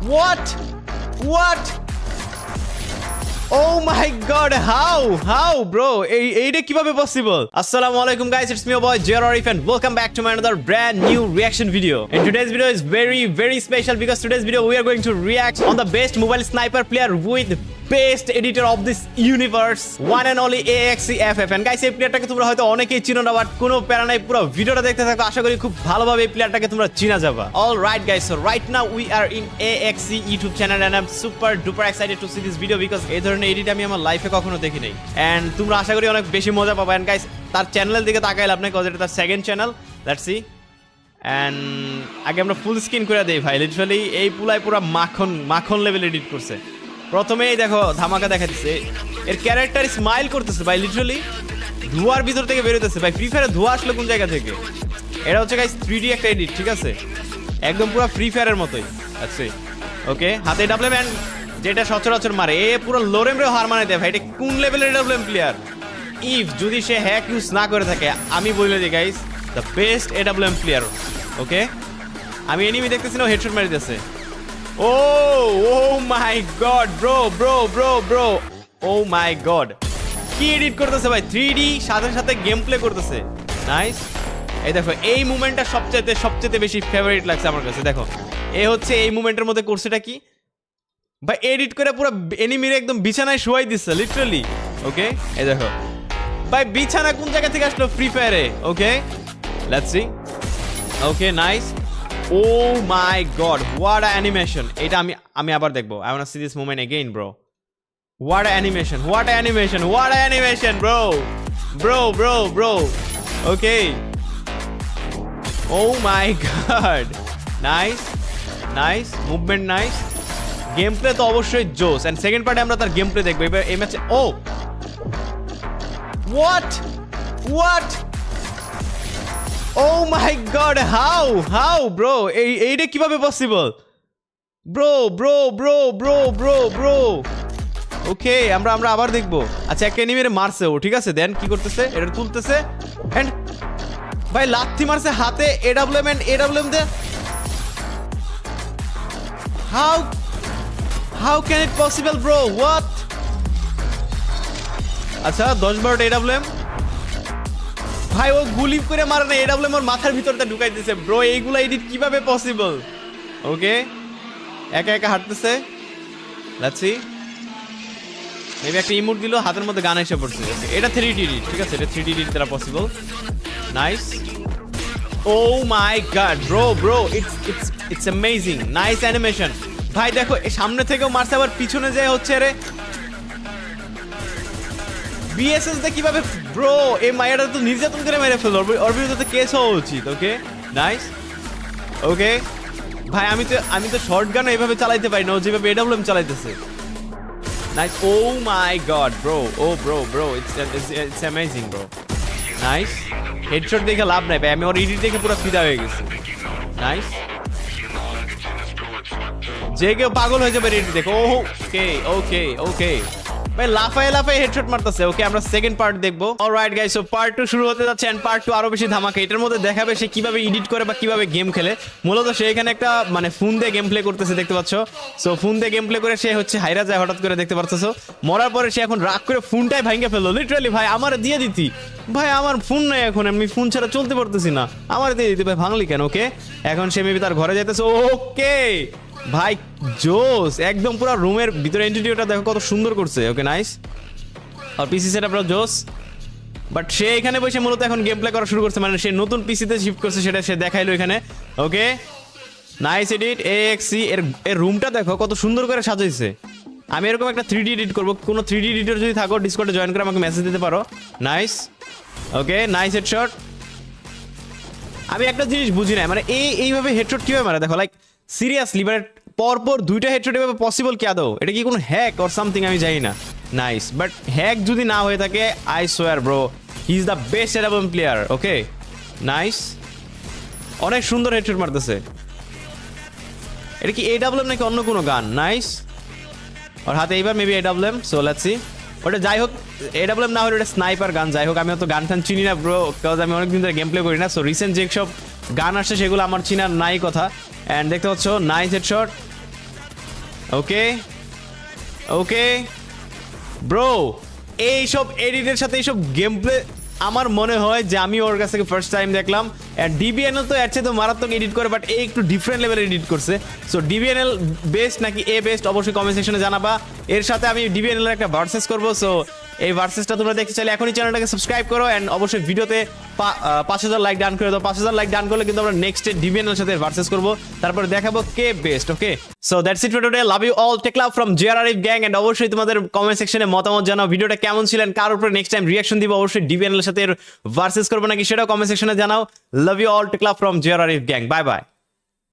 What? Oh my god, how bro? এইটা কিভাবে possible? Assalamu alaikum guys, it's me your boy J.R. Arif and welcome back to my another brand new reaction video. And today's video is very special because today's video we are going to react on the best mobile sniper player with best editor of this universe, one and only AXEFF. And guys, এই প্লেয়ারটাকে তোমরা হয়তো অনেকেই চিনো না, but কোনো প্যারা নাই, পুরো ভিডিওটা দেখতে থাকো, আশা করি খুব ভালোভাবে এই প্লেয়ারটাকে তোমরা চিনা যাবা। All right guys, so right now we are in AXE YouTube channel and I'm super duper excited to see this video because এই ধরনের এডিট আমি আমার লাইফে কখনো দেখি নাই। And তোমরা আশা করি অনেক বেশি মজা পাবা। And guys, তার চ্যানেলের দিকে তাকাইলে আপনি কজ এটা তার second channel, let's see. And আগে আমরা ফুল স্ক্রিন করে দেই ভাই, লিটারালি এই পুলাই পুরো মাখন লেভেল এডিট করছে। প্রথমেই দেখো ধামাকা দেখা দিচ্ছে, এর ক্যারেক্টার স্মাইল করতেছে ভাই, লিটারালি ধোঁয়ার ভিতর থেকে বেরোতেছে ভাই। ফ্রি ফায়ারে ধোঁয়া আসলো কোন জায়গা থেকে? এটা হচ্ছে গাইস 3D একটা এডিট, ঠিক আছে, একদম পুরো ফ্রি ফায়ারের মতোই। আচ্ছা ওকে, হাতে ডাবলএম যেটা সচরাচর মারে, এ পুরো লোরেমরে হার মানে দেয় ভাই। এটা কোন লেভেলের ডাবলএম প্লেয়ার? ইফ যদি সে হ্যাক ইউজ না করে থাকে, আমি বলে দিই গাইস, দ্য বেস্ট এডাবলএম প্লেয়ার। ওকে, আমি এনিমি দেখতেছি না, হেডশট মারি দিতেছে। Oh my god, bro. Oh my god, কি এডিট করতেছে ভাই, 3D সাথে গেম প্লে করতেছে। নাইস। এই দেখো এই মুভমেন্টটা সবচেয়ে বেশি ফেভারিট লাগছে আমার কাছে। দেখো এ হচ্ছে এই মুভমেন্টের মধ্যে করছেটা কি ভাই, এডিট করে পুরো এনিমির একদম বিছানায় শোয়াই দিচ্ছে লিটারালি। ওকে, এই দেখো ভাই বিছানা কোন জায়গা থেকে আসলো ফ্রি ফায়ারে? Okay, let's see. Okay, nice. Oh my god, what an animation. এটা আমি আবার দেখবো। I wanna see this moment again, bro. What an animation, bro. Okay. Oh my god. Nice. Movement nice. Gameplay তো অবশ্যই জোস। And second part আমরা তার gameplay দেখবো। এবার এই ম্যাচে What? Oh my god, how bro? এইটা কিভাবে পসিবল? Bro. ওকে, আমরা আবার দেখবো। আচ্ছা, একটা এনিমিরে মারছে ও, ঠিক আছে, দেন কি করতেছে, এটা তুলতেছে এন্ড ভাই লাথি মারছে হাতে এডাব্লিউএম দে। How can it possible bro? What? আচ্ছা 10-12 এডাব্লিউএম ভাই, ও গুলি করে মারে না, এডাব্লিউএম ওর মাথার ভিতরটা ঢুকাই দিয়েছে। ব্রো এইগুলা এডিট কিভাবে পসিবল? ওকে, একা হাঁটতেছে, লেটস সি। মেবি একটা ইমোট দিল, হাতের মধ্যে গান এসে পড়ছে। এটা 3D এডিট, ঠিক আছে, এটা 3D এডিট দ্বারা possible. Nice. O my god bro, it's amazing, nice animation ভাই। দেখো সামনে থেকেও মারছে, আবার পিছনে যায় হচ্ছে রে বিএসএস দে কিভাবে ব্রো, এই মায়াটা তো নির্যাতন করে মেরে ফেললো, ওর বিরুদ্ধে তো কেস হওয়া উচিত। ওকে, নাইস। ওকে ভাই, আমি তো শর্ট গান এইভাবে চালাইতে পারি না, ও যেভাবে এডাব্লিউএম চালাইতেছে। Nice. O my god bro, it's amazing bro. Nice. Headshot দেখে লাভ নাই ভাই, আমি ওর এডিট দেখে পুরো ফিদা হয়ে গেছি। নাইস। যে কেউ পাগল হয়ে যাবে এডিট দেখো। ওকে ভাই, লাফায় হেডশট মারতেছে। ওকে, আমরা সেকেন্ড পার্ট দেখবো। অলরাইট গাইস, সো পার্ট 2 শুরু হতে যাচ্ছে এন্ড পার্ট 2 আরো বেশি ধামাকা। এটার মধ্যে দেখাবে সে কিভাবে এডিট করে বা কিভাবে গেম খেলে। মূলত সে এখানে একটা মানে ফোন দিয়ে গেম প্লে করতেছে, দেখতে পাচ্ছ। সো ফোন দিয়ে গেম প্লে করে সে হচ্ছে হাইরা যায় হঠাৎ করে, দেখতে পাচ্ছো। মরার পরে সে এখন রাগ করে ফোনটাই ভাঙে ফেললো লিটারালি। ভাই আমার দিয়ে দিতি ভাই, আমার ফোন নাই এখন, আমি ফোন ছাড়া চলতে পারতেছি না, আমার দিয়ে দিতি ভাই, ভাঙলি কেন? ওকে, এখন সে মেবি তার ঘরে যাইতেছে। ওকে ভাই জোস, একদম পুরো রুমের ভিতরে ইন্টেরিয়রটা দেখো কত সুন্দর করছে। ওকে, নাইস। আর পিসি সেটআপটা জোস, বাট সে এখানে বসে মূলত এখন গেম প্লে করা শুরু করছে, মানে সে নতুন পিসিতে শিফট করছে, সেটা সে দেখাইলো এখানে। ওকে, নাইস এডিট। AXE এর রুমটা দেখো কত সুন্দর করে সাজাইছে। আমি এরকম একটা 3D এডিট করবো, কোনো 3D এডিটর যদি থাকো ডিসকর্ডে জয়েন করে আমাকে মেসেজ দিতে পারো। নাইস। ওকে, নাইস হেডশট। আমি একটা জিনিস বুঝি না, মানে এইভাবে হেডশট কিভাবে মারে? দেখো লাইক সিরিয়াসলি, মানে পরপর 2টা হেডশট এভাবে পসিবল কি আদৌ? এটা কি কোনো হ্যাক অর সামথিং? আমি জানি না। নাইস, বাট হ্যাক যদি না হয়ে থাকে, I swear bro he is the best AWM player. Okay, nice. অনেক সুন্দর হেডশট মারতেছে। এটা কি এডাব্লিউএম নাকি অন্য কোনো গান? নাইস। ওর হাতে এইবার maybe AWM, so let's see. ওটা যাই হোক, এডাব্লিউএম না হলে ওটা স্নাইপার গান। যাই হোক, আমি অত গান টান চিনি না ব্রো, বিকজ আমি অনেকদিন ধরে গেম প্লে করি না। সো রিসেন্ট যেসব গান আসছে সেগুলো আমার চিনার নাই কথা। অ্যান্ড দেখতে পাচ্ছ নাইস হেডশট। ওকে ওকে ব্রো, এইসব এডিটের সাথে এইসব গেম প্লে আমার মনে হয় যে আমি ওর কাছ থেকে ফার্স্ট টাইম দেখলাম। আর ডিবিএনএল তো এর চেয়ে তো মারাত্মক এডিট করে, বাট এই একটু ডিফারেন্ট লেভেলে এডিট করছে। সো ডিবিএনএল বেস্ট নাকি এ বেস্ট অবশ্যই কমেন্ট সেকশনে জানাবা। এর সাথে আমি ডিবিএনএল এর একটা ভার্সেস করবো। সো এই ভার্সেসটা তোমরা দেখতে চাইলে এখনই চ্যানেলটাকে সাবস্ক্রাইব করো অ্যান্ড অবশ্যই ভিডিওতে 5000 লাইক ডান করে দাও। 5000 লাইক ডান করলে কিন্তু আমরা নেক্সট ডিবিএনএল সাথে ভার্সেস করবো, তারপরে দেখাবো কে best. Okay, so that's it for today. Love you all, take love from JRRF gang. And অবশ্যই তোমাদের কমেন্ট সেকশনে মতামত জানাও, ভিডিওটা কেমন ছিলেন, কার উপরে নেক্সট টাইম রিঅ্যাকশন দিব, অবশ্যই ডিবিএনএল এর সাথে ভার্সেস করবো নাকি সেটাও কমেন্ট সেকশনে জানাও। Love you all, take love from JRRF gang. Bye by.